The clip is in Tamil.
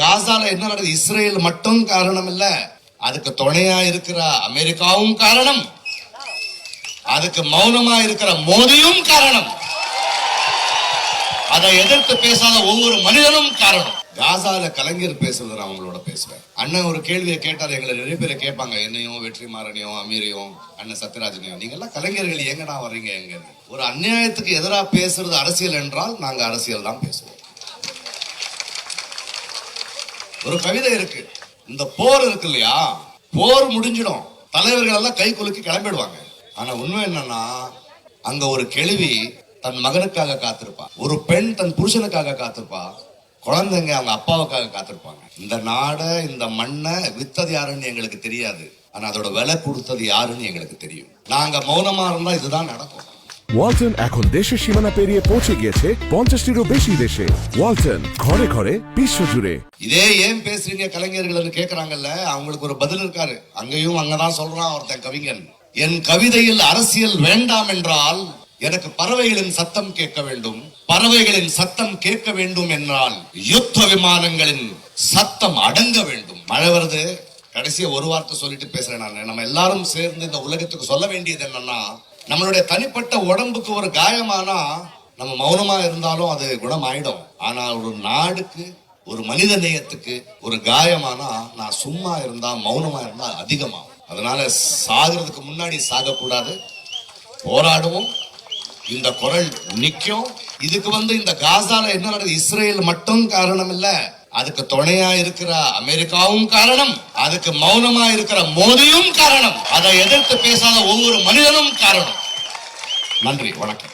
காசால என்ன நடக்குது இஸ்ரேல் மட்டும் காரணம் இல்ல, அதுக்கு துணையா இருக்கிற அமெரிக்காவும் காரணம், அதுக்கு மௌனமா இருக்கிற மோடியும் காரணம், அதை எதிர்த்து பேசாத ஒவ்வொரு மனிதனும் காரணம். காசால கலைஞர் பேசுறது நான் அவங்களோட பேசுவேன். அண்ணன் ஒரு கேள்வியை கேட்டார், எங்களை நிறைய பேரை கேட்பாங்க, என்னையும் வெற்றிமாறனையும் அமீரையும் அண்ணன் சத்யராஜனையும், நீங்க எல்லாம் கலைஞர்கள் எங்கடா வர்றீங்க எங்க? ஒரு அநியாயத்துக்கு எதிராக பேசுறது அரசியல் என்றால் நாங்க அரசியல் தான் பேசுவோம். ஒரு கவிதை இருக்கு, இந்த போர் இருக்கு இல்லையா, போர் முடிஞ்சிடும், தலைவர்கள் எல்லாம் கை குலுக்கி கிளம்பிடுவாங்க. ஆனா உண்மை என்னன்னா, அங்க ஒரு கேள்வி தன் மகனுக்காக காத்திருப்பா, ஒரு பெண் தன் புருஷனுக்காக காத்திருப்பா, குழந்தைங்க அவங்க அப்பாவுக்காக காத்திருப்பாங்க. இந்த நாடை இந்த மண்ணை வித்தது யாருன்னு எங்களுக்கு தெரியாது, ஆனா அதோட விலை கொடுத்தது யாருன்னு எங்களுக்கு தெரியும். நாங்க மௌனமா இருந்தா இதுதான் நடக்கும். ওয়ালটন এখন দেশের সীমানা পেরিয়ে পৌঁছে গিয়েছে 50টিরও বেশি দেশে। ওয়ালটন ঘরে ঘরে বিশ্বজুড়ে। இதே ஏன் பேசுறீங்க கலைஞர்கள் கேக்குறாங்கல்ல, அவங்களுக்கு ஒரு பதில் இருக்காரு. அங்கேயும் அங்கதான் சொல்றான் ஒருத்தன் கவிஞன், என் கவிதையில் அரசியல் வேண்டாம் என்றால் எனக்கு பறவைகளின் சத்தம் கேட்க வேண்டும், பறவைகளின் சத்தம் கேட்க வேண்டும் என்றால் யுத்த விமானங்களின் சத்தம் அடங்க வேண்டும். மழை வருது, கடைசியா ஒரு வார்த்தை சொல்லிட்டு பேசுறேன் நான். நம்ம எல்லாரும் சேர்ந்து இந்த உலகத்துக்கு சொல்ல வேண்டியது என்னன்னா, நம்மளுடைய தனிப்பட்ட உடம்புக்கு ஒரு காயமானா நம்ம மௌனமா இருந்தாலும் அது குணமாயிடும். ஆனா ஒரு நாடுக்கு, ஒரு மனித நேயத்துக்கு ஒரு காயமானா நான் சும்மா இருந்தா மௌனமா இருந்தா அதிகமாகும். அதனால சாகிறதுக்கு முன்னாடி சாகக்கூடாது, போராடுவோம், இந்த குரல் நிக்கும். இதுக்கு இந்த காசால என்ன நடக்குது இஸ்ரேல் மட்டும் காரணம் இல்ல, அதுக்கு துணையா இருக்கிற அமெரிக்காவும் காரணம், அதுக்கு மௌனமா இருக்கிற மோடியும் காரணம், அதை எதிர்த்து பேசாத ஒவ்வொரு மனிதனும் காரணம். நன்றி, வணக்கம்.